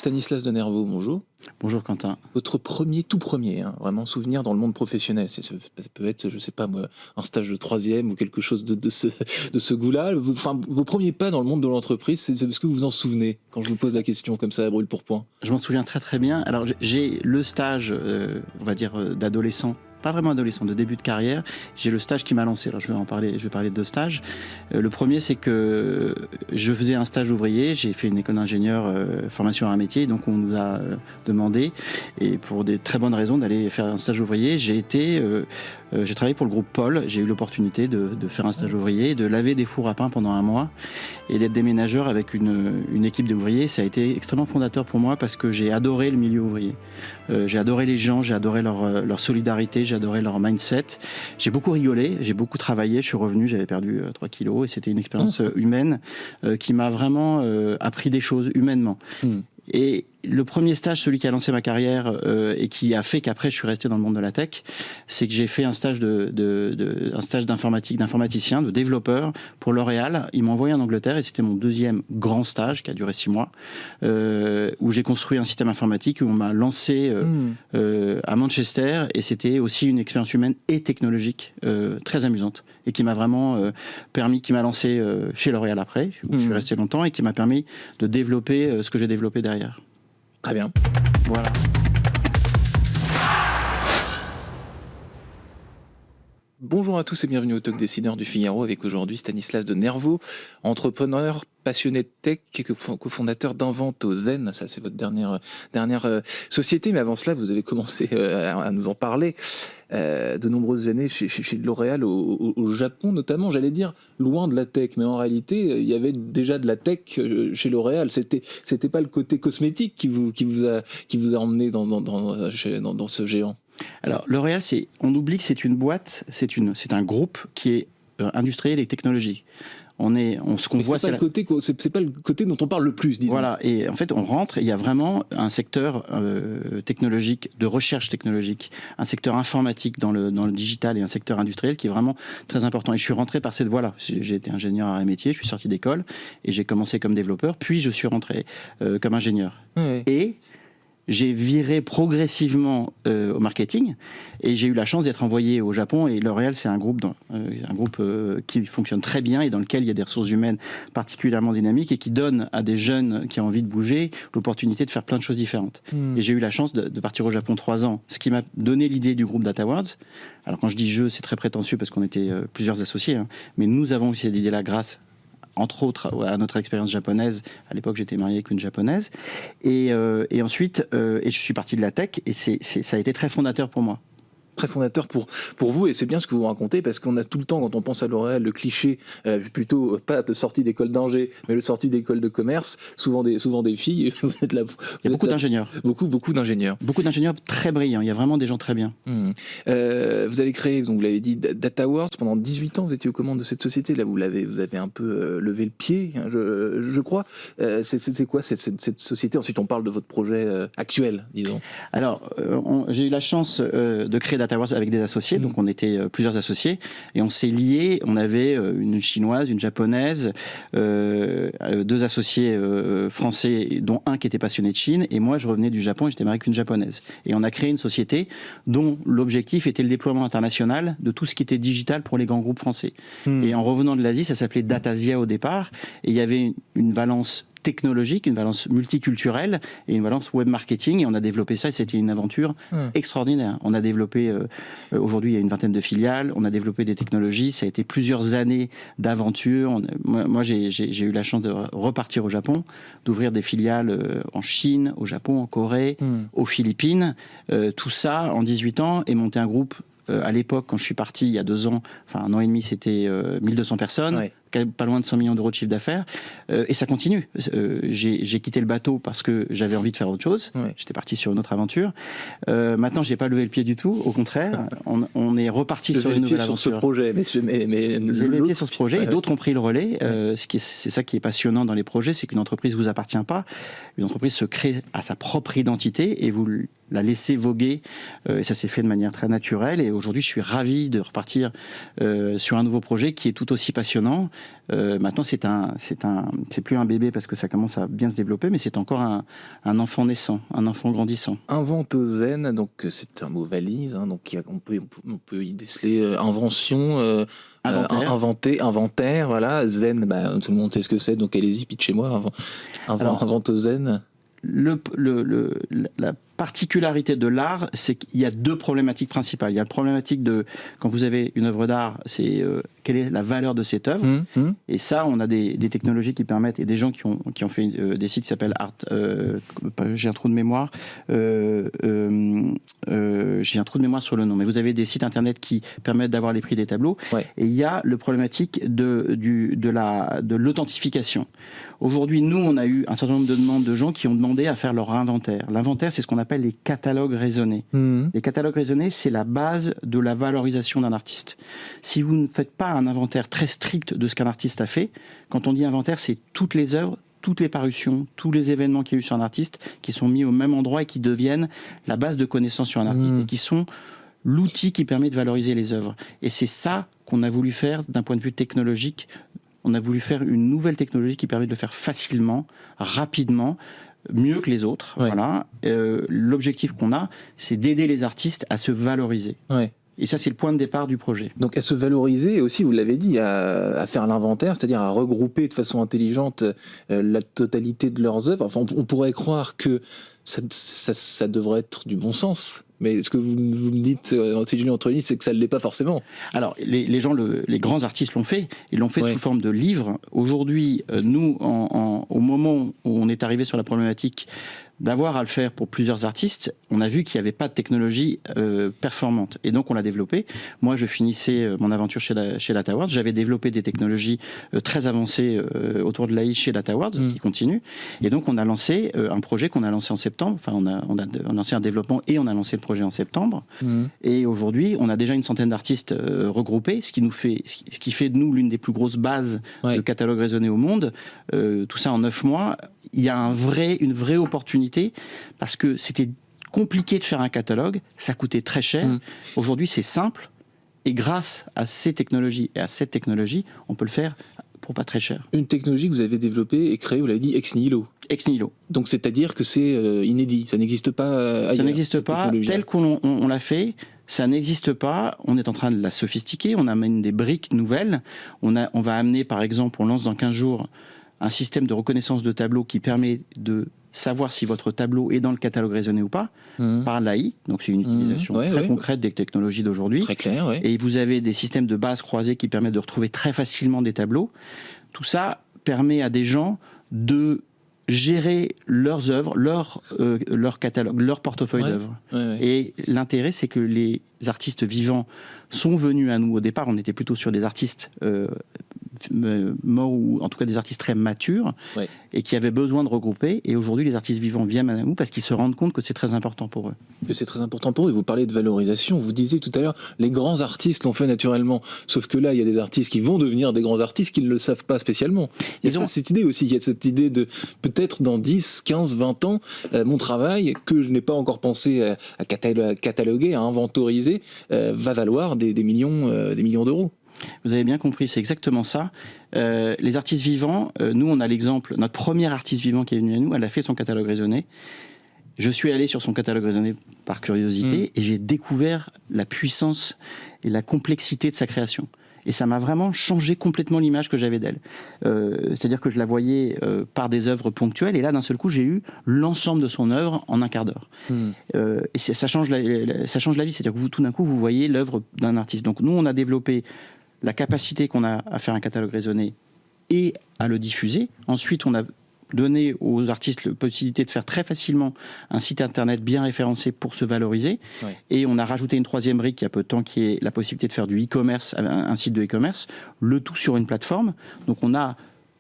Stanislas de Nervaux, bonjour. Bonjour Quentin. Votre tout premier, vraiment souvenir dans le monde professionnel. Ça peut être, je sais pas moi, un stage de troisième ou quelque chose de ce goût-là. Vos premiers pas dans le monde de l'entreprise, c'est ce que vous vous en souvenez quand je vous pose la question comme ça à brûle pour point? Je m'en souviens très très bien. Alors j'ai le stage, on va dire, d'adolescent. Pas vraiment adolescent, de début de carrière. J'ai le stage qui m'a lancé. Alors je vais parler de deux stages. Le premier, c'est que je faisais un stage ouvrier. J'ai fait une école d'ingénieur, formation à un métier. Donc on nous a demandé, et pour des très bonnes raisons, d'aller faire un stage ouvrier. J'ai travaillé pour le groupe Paul. J'ai eu l'opportunité de faire un stage ouvrier, de laver des fours à pain pendant un mois et d'être déménageur avec une équipe d'ouvriers. Ça a été extrêmement fondateur pour moi parce que j'ai adoré le milieu ouvrier. J'ai adoré les gens, j'ai adoré leur solidarité, j'ai adoré leur mindset. J'ai beaucoup rigolé, j'ai beaucoup travaillé. Je suis revenu, j'avais perdu 3 kilos et c'était une expérience humaine qui m'a vraiment appris des choses humainement. Et le premier stage, celui qui a lancé ma carrière et qui a fait qu'après je suis resté dans le monde de la tech, c'est que j'ai fait un stage un stage d'informaticien, de développeur pour L'Oréal. Ils m'ont envoyé en Angleterre et c'était mon deuxième grand stage qui a duré 6 mois, où j'ai construit un système informatique, où on m'a lancé à Manchester, et c'était aussi une expérience humaine et technologique très amusante et qui m'a vraiment qui m'a lancé chez L'Oréal après, où je suis resté longtemps et qui m'a permis de développer ce que j'ai développé derrière. Très bien. Voilà. Bonjour à tous et bienvenue au Talk Décideur du Figaro avec aujourd'hui Stanislas de Nervaux, entrepreneur, passionné de tech, cofondateur d'Invento Zen. Ça, c'est votre dernière société. Mais avant cela, vous avez commencé à nous en parler de nombreuses années chez L'Oréal au Japon notamment. J'allais dire loin de la tech, mais en réalité, il y avait déjà de la tech chez L'Oréal. C'était pas le côté cosmétique qui vous a emmené dans ce géant. Alors, L'Oréal, on oublie que c'est une boîte, c'est un groupe qui est industriel et technologique. C'est pas le côté dont on parle le plus, disons. Voilà, et en fait, on rentre, et il y a vraiment un secteur technologique, de recherche technologique, un secteur informatique dans le digital et un secteur industriel qui est vraiment très important. Et je suis rentré par cette voie-là. J'ai été ingénieur à un métier, je suis sorti d'école et j'ai commencé comme développeur, puis je suis rentré comme ingénieur. Oui. Et j'ai viré progressivement au marketing et j'ai eu la chance d'être envoyé au Japon. Et L'Oréal, c'est un groupe qui fonctionne très bien et dans lequel il y a des ressources humaines particulièrement dynamiques et qui donne à des jeunes qui ont envie de bouger l'opportunité de faire plein de choses différentes. Et j'ai eu la chance de partir au Japon 3 ans, ce qui m'a donné l'idée du groupe DataWords. Alors quand je dis je, c'est très prétentieux parce qu'on était plusieurs associés, mais nous avons eu cette idée-là grâce entre autres à notre expérience japonaise. À l'époque, j'étais marié avec une japonaise. Et ensuite, je suis parti de la tech et ça a été très fondateur pour moi. Très fondateur pour vous, et c'est bien ce que vous racontez, parce qu'on a tout le temps, quand on pense à L'Oréal, le cliché, plutôt pas de sortie d'école d'ingé, mais le sortie d'école de commerce, souvent des filles. Vous êtes là, il y a beaucoup d'ingénieurs. Beaucoup d'ingénieurs. Beaucoup d'ingénieurs très brillants, il y a vraiment des gens très bien. Vous avez créé, donc vous l'avez dit, DataWords, pendant 18 ans, vous étiez aux commandes de cette société, là vous avez un peu levé le pied, hein, je crois. C'est quoi cette société? Ensuite on parle de votre projet actuel, disons. Alors, j'ai eu la chance de créer DataWords avec des associés, donc on était plusieurs associés et on s'est liés. On avait une chinoise, une japonaise, 2 associés français, dont un qui était passionné de Chine, et moi je revenais du Japon et j'étais marié avec une japonaise. Et on a créé une société dont l'objectif était le déploiement international de tout ce qui était digital pour les grands groupes français. Et en revenant de l'Asie, ça s'appelait Datasia au départ, et il y avait une valence technologique, une valence multiculturelle et une valence web marketing, et on a développé ça et c'était une aventure extraordinaire. On a développé, aujourd'hui il y a une vingtaine de filiales, on a développé des technologies, ça a été plusieurs années d'aventure. Moi j'ai eu la chance de repartir au Japon, d'ouvrir des filiales en Chine, au Japon, en Corée, aux Philippines, tout ça en 18 ans, et monter un groupe. À l'époque, quand je suis parti il y a 2 ans, enfin 1 an et demi, c'était 1200 personnes. Ouais. Pas loin de 100 millions d'euros de chiffre d'affaires, et ça continue. J'ai quitté le bateau parce que j'avais envie de faire autre chose. Ouais. J'étais parti sur une autre aventure. Maintenant, j'ai pas levé le pied du tout. Au contraire, on est reparti sur une nouvelle aventure. Sur ce projet, mais j'ai levé le pied sur ce projet. Et d'autres ont pris le relais. C'est ça qui est passionnant dans les projets, c'est qu'une entreprise vous appartient pas. Une entreprise se crée à sa propre identité et vous la laissez voguer. Et ça s'est fait de manière très naturelle. Et aujourd'hui, je suis ravi de repartir sur un nouveau projet qui est tout aussi passionnant. Maintenant, c'est plus un bébé parce que ça commence à bien se développer, mais c'est encore un enfant naissant, un enfant grandissant. Inventozène, donc c'est un mot valise, hein, donc on peut y déceler invention, inventaire, voilà. Zen, tout le monde sait ce que c'est, donc allez-y, pitchez-moi. Inventozène. La particularité de l'art, c'est qu'il y a deux problématiques principales. Il y a la problématique de, quand vous avez une œuvre d'art, c'est quelle est la valeur de cette œuvre. Et ça, on a des technologies qui permettent, et des gens qui ont fait des sites qui s'appellent Art. J'ai un trou de mémoire. J'ai un trou de mémoire sur le nom. Mais vous avez des sites internet qui permettent d'avoir les prix des tableaux. Ouais. Et il y a le problématique de l'authentification. Aujourd'hui, nous, on a eu un certain nombre de demandes de gens qui ont demandé à faire leur inventaire. L'inventaire, c'est ce qu'on appelle les catalogues raisonnés. Les catalogues raisonnés, c'est la base de la valorisation d'un artiste. Si vous ne faites pas un inventaire très strict de ce qu'un artiste a fait, quand on dit inventaire, c'est toutes les œuvres, toutes les parutions, tous les événements qu'il y a eu sur un artiste qui sont mis au même endroit et qui deviennent la base de connaissances sur un artiste et qui sont l'outil qui permet de valoriser les œuvres. Et c'est ça qu'on a voulu faire d'un point de vue technologique. On a voulu faire une nouvelle technologie qui permet de le faire facilement, rapidement, mieux que les autres. Ouais. Voilà. L'objectif qu'on a, c'est d'aider les artistes à se valoriser. Ouais. Et ça, c'est le point de départ du projet. Donc à se valoriser et aussi, vous l'avez dit, à faire l'inventaire, c'est-à-dire à regrouper de façon intelligente la totalité de leurs œuvres. Enfin, on pourrait croire que ça devrait être du bon sens. Mais ce que vous me dites, Julien Antoine, c'est que ça ne l'est pas forcément. Alors, les grands artistes l'ont fait. Ils l'ont fait sous forme de livres. Aujourd'hui, nous, au moment où on est arrivé sur la problématique d'avoir à le faire pour plusieurs artistes, on a vu qu'il n'y avait pas de technologie performante. Et donc, on l'a développé. Moi, je finissais mon aventure chez DataWorld. J'avais développé des technologies très avancées autour de l'AI chez DataWorld, qui continue. Et donc, on a lancé un projet qu'on a lancé en septembre. Enfin, on a lancé un développement et on a lancé le projet en septembre. Et aujourd'hui, on a déjà une centaine d'artistes regroupés, ce qui fait de nous l'une des plus grosses bases de catalogue raisonné au monde. Tout ça en 9 mois. Il y a une vraie opportunité parce que c'était compliqué de faire un catalogue, ça coûtait très cher. Aujourd'hui, c'est simple et grâce à ces technologies et à cette technologie, on peut le faire pour pas très cher. Une technologie que vous avez développée et créée, vous l'avez dit, ex nihilo. Ex nihilo. Donc c'est-à-dire que c'est inédit, ça n'existe pas ailleurs. Ça n'existe pas tel qu'on l'a fait. Ça n'existe pas, on est en train de la sophistiquer, on amène des briques nouvelles. On va amener, par exemple, on lance dans 15 jours un système de reconnaissance de tableau qui permet de savoir si votre tableau est dans le catalogue raisonné ou pas, par l'AI. Donc c'est une utilisation très concrète des technologies d'aujourd'hui. Très clair, oui. Et vous avez des systèmes de base croisés qui permettent de retrouver très facilement des tableaux. Tout ça permet à des gens de gérer leurs œuvres, leur catalogue, leur portefeuille d'œuvres. Et l'intérêt, c'est que les artistes vivants sont venus à nous. Au départ, on était plutôt sur des artistes morts, ou en tout cas des artistes très matures, et qui avaient besoin de regrouper. Et aujourd'hui, les artistes vivants viennent à nous parce qu'ils se rendent compte que c'est très important pour eux. Que c'est très important pour eux. Vous parlez de valorisation. Vous disiez tout à l'heure, les grands artistes l'ont fait naturellement. Sauf que là, il y a des artistes qui vont devenir des grands artistes qui ne le savent pas spécialement. Il y a cette idée aussi. Il y a cette idée de peut-être dans 10, 15, 20 ans, mon travail, que je n'ai pas encore pensé à cataloguer, à inventoriser, va valoir des millions d'euros. Vous avez bien compris, c'est exactement ça. Les artistes vivants, nous on a l'exemple, notre première artiste vivant qui est venue à nous, elle a fait son catalogue raisonné. Je suis allé sur son catalogue raisonné par curiosité et j'ai découvert la puissance et la complexité de sa création. Et ça m'a vraiment changé complètement l'image que j'avais d'elle. C'est-à-dire que je la voyais par des œuvres ponctuelles, et là, d'un seul coup, j'ai eu l'ensemble de son œuvre en un quart d'heure. Et ça change la vie. C'est-à-dire que vous, tout d'un coup, vous voyez l'œuvre d'un artiste. Donc nous, on a développé la capacité qu'on a à faire un catalogue raisonné et à le diffuser. Ensuite, on a donné aux artistes la possibilité de faire très facilement un site internet bien référencé pour se valoriser. Et on a rajouté une troisième brique il y a peu de temps qui est la possibilité de faire du e-commerce, un site de e-commerce, le tout sur une plateforme. Donc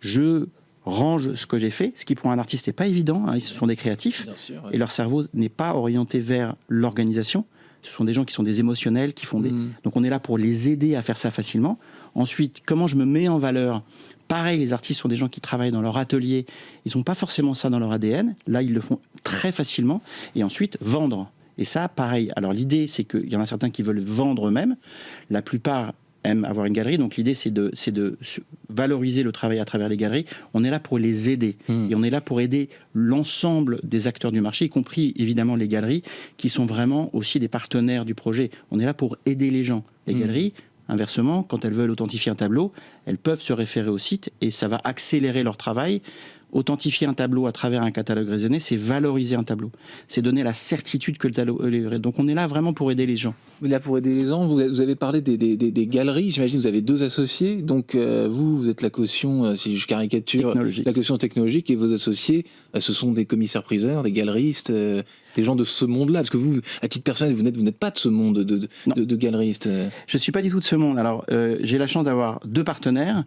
je range ce que j'ai fait, ce qui pour un artiste n'est pas évident, ils sont des créatifs, Bien sûr, et leur cerveau n'est pas orienté vers l'organisation. Ce sont des gens qui sont des émotionnels, qui font Donc on est là pour les aider à faire ça facilement. Ensuite, comment je me mets en valeur ? Pareil, les artistes sont des gens qui travaillent dans leur atelier. Ils n'ont pas forcément ça dans leur ADN. Là, ils le font très facilement. Et ensuite, vendre. Et ça, pareil. Alors l'idée, c'est qu'il y en a certains qui veulent vendre eux-mêmes. La plupart aiment avoir une galerie. Donc l'idée, c'est de valoriser le travail à travers les galeries. On est là pour les aider. Et on est là pour aider l'ensemble des acteurs du marché, y compris évidemment les galeries, qui sont vraiment aussi des partenaires du projet. On est là pour aider les gens. Les galeries, inversement, quand elles veulent authentifier un tableau, elles peuvent se référer au site et ça va accélérer leur travail. Authentifier un tableau à travers un catalogue raisonné, c'est valoriser un tableau. C'est donner la certitude que le tableau est vrai. Donc on est là vraiment pour aider les gens. Là, pour aider les gens, vous avez parlé des galeries. J'imagine que vous avez 2 associés. Donc vous êtes la caution, si je caricature, la caution technologique, et vos associés, ce sont des commissaires-priseurs, des galeristes, des gens de ce monde-là. Parce que vous, à titre personnel, vous n'êtes pas de ce monde de galeristes. Je ne suis pas du tout de ce monde. Alors j'ai la chance d'avoir 2 partenaires.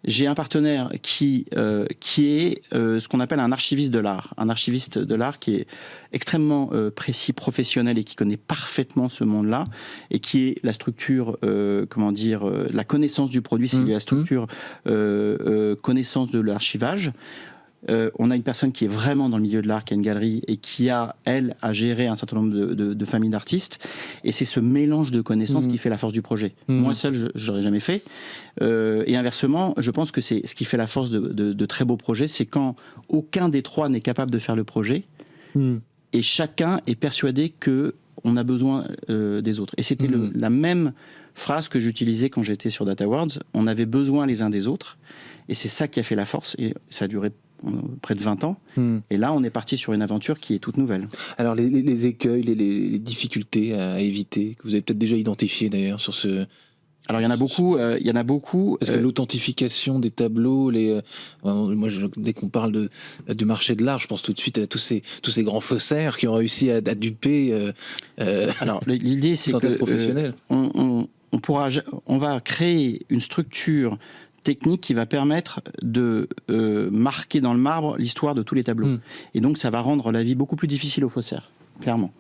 J'ai un partenaire qui est ce qu'on appelle un archiviste de l'art. Un archiviste de l'art qui est extrêmement précis, professionnel et qui connaît parfaitement ce monde-là et qui est la structure, la connaissance du produit, c'est la structure connaissance de l'archivage. On a une personne qui est vraiment dans le milieu de l'art, qui a une galerie et qui a, elle, à gérer un certain nombre de familles d'artistes. Et c'est ce mélange de connaissances qui fait la force du projet. Moi seul, je l'aurais jamais fait. Et inversement, je pense que c'est ce qui fait la force de très beaux projets, c'est quand aucun des 3 n'est capable de faire le projet et chacun est persuadé que on a besoin des autres. Et c'était la même phrase que j'utilisais quand j'étais sur Data Awards. On avait besoin les uns des autres. Et c'est ça qui a fait la force. Et ça a duré près de 20 ans. Et là, on est parti sur une aventure qui est toute nouvelle. Alors, les écueils, les difficultés à éviter, que vous avez peut-être déjà identifiées d'ailleurs sur ce... Alors il y en a beaucoup. Parce que l'authentification des tableaux, moi dès qu'on parle du marché de l'art, je pense tout de suite à tous ces grands faussaires qui ont réussi à duper. Alors l'idée c'est que on va créer une structure technique qui va permettre de marquer dans le marbre l'histoire de tous les tableaux. Et donc ça va rendre la vie beaucoup plus difficile aux faussaires. Clairement.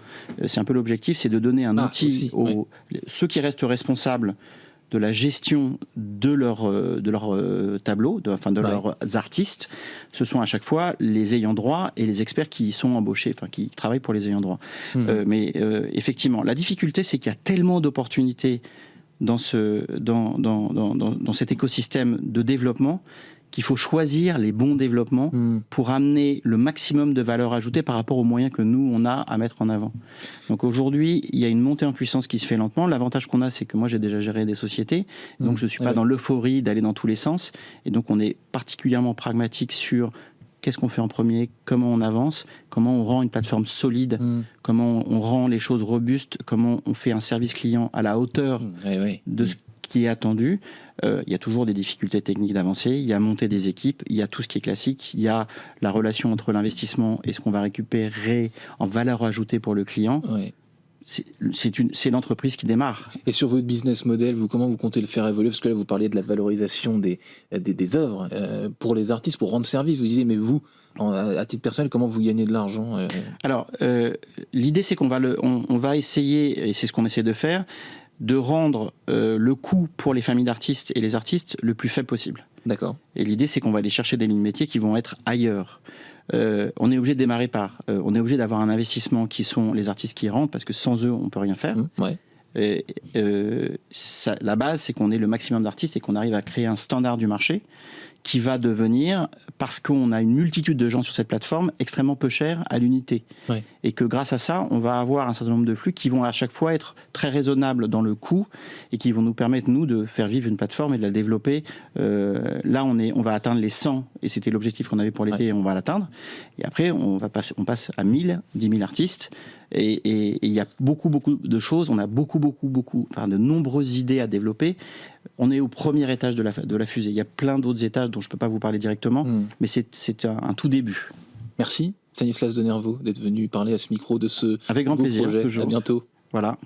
C'est un peu l'objectif, c'est de donner un outil aux ceux qui restent responsables de la gestion de leur tableau, de leurs artistes. Ce sont à chaque fois les ayants droit et les experts qui sont embauchés, qui travaillent pour les ayants droit. Mais effectivement, la difficulté, c'est qu'il y a tellement d'opportunités dans cet écosystème de développement qu'il faut choisir les bons développements pour amener le maximum de valeur ajoutée par rapport aux moyens que nous, on a à mettre en avant. Donc aujourd'hui, il y a une montée en puissance qui se fait lentement. L'avantage qu'on a, c'est que moi, j'ai déjà géré des sociétés, donc je ne suis pas dans l'euphorie d'aller dans tous les sens. Et donc, on est particulièrement pragmatique sur qu'est-ce qu'on fait en premier, comment on avance, comment on rend une plateforme solide, comment on rend les choses robustes, comment on fait un service client à la hauteur de ce qui est attendu. Il y a toujours des difficultés techniques d'avancer, il y a monter des équipes, il y a tout ce qui est classique, il y a la relation entre l'investissement et ce qu'on va récupérer en valeur ajoutée pour le client. C'est l'entreprise qui démarre. Et sur votre business model, comment vous comptez le faire évoluer? Parce que là, vous parliez de la valorisation des œuvres pour les artistes, pour rendre service. Vous disiez, mais vous, à titre personnel, comment vous gagnez de l'argent? Alors, l'idée, c'est qu'on va essayer, et c'est ce qu'on essaie de faire, de rendre le coût pour les familles d'artistes et les artistes le plus faible possible. D'accord. Et l'idée, c'est qu'on va aller chercher des lignes métiers qui vont être ailleurs. On est obligé de démarrer on est obligé d'avoir un investissement qui sont les artistes qui rentrent, parce que sans eux, on ne peut rien faire. La base, c'est qu'on ait le maximum d'artistes et qu'on arrive à créer un standard du marché qui va devenir, parce qu'on a une multitude de gens sur cette plateforme, extrêmement peu cher à l'unité. Et que grâce à ça, on va avoir un certain nombre de flux qui vont à chaque fois être très raisonnables dans le coût et qui vont nous permettre, nous, de faire vivre une plateforme et de la développer. Là, on va atteindre les 100, et c'était l'objectif qu'on avait pour l'été, et on va l'atteindre. Et après, on passe à 1000, 10 000 artistes. Et il y a beaucoup de choses, on a de nombreuses idées à développer. On est au premier étage de la fusée. Il y a plein d'autres étages dont je ne peux pas vous parler directement, mais c'est un tout début. Merci Stanislas de Nervaux d'être venu parler à ce micro de ce avec grand plaisir, projet. toujours. À bientôt. Voilà.